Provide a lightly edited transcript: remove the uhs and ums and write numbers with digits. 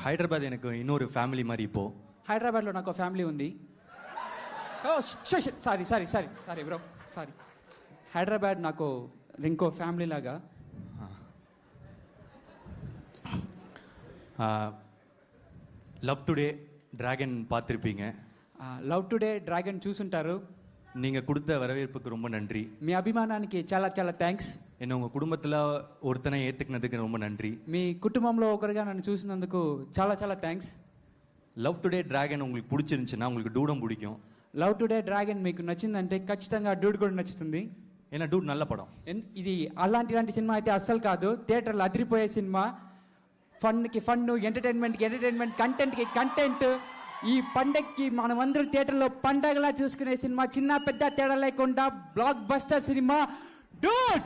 హైదరాబాద్ எனக்கு இன்னொரு ఫ్యామిలీ మరి இப்போ హైదరాబాద్లో నాకు ఫ్యామిలీ ఉంది. Oh sorry sorry sorry sorry bro sorry. Hyderabad నాకు ఇంకో ఫ్యామిలీ లాగా. లవ్ టుడే డ్రాగన్ பார்த்திருப்பீங்க. లవ్ టుడే డ్రాగన్ చూసుంటారు. நீங்கள் கொடுத்த வரவேற்புக்கு ரொம்ப நன்றி. మీ అభిమానానికి చాలా చాలా థ్యాంక్స్. என்னை உங்கள் குடும்பத்தில் ஒருத்தனை ஏற்றுக்கினதுக்கு ரொம்ப நன்றி. మీ కుటుంబంలో ఒకరిగా నన్ను చూసినందుకు చాలా చాలా థ్యాంక్స్. లవ్ టుడే డ్రాగన్ உங்களுக்கு பிடிச்சிருந்துச்சுன்னா உங்களுக்கு டூடும் பிடிக்கும். లవ్ టుడే డ్రాగన్ మీకు నచ్చిందంటే ఖచ్చితంగా డూడ్ కూడా నచ్చుతుంది. ఏనా డూడ్ నల్ల పడం. ఇది అలాంటి సినిమా అయితే అస్సలు కాదు. థియేటర్లో అదిరిపోయే సినిమా. ఫన్కి ఫన్, ఎంటర్టైన్మెంట్కి ఎంటర్టైన్మెంట్, కంటెంట్కి కంటెంట్. ఈ పండగకి మనమందరూ థియేటర్లో పండగలా చూసుకునే సినిమా. చిన్న పెద్ద తేడా లేకుండా బ్లాక్ బస్టర్ సినిమా డూడ్.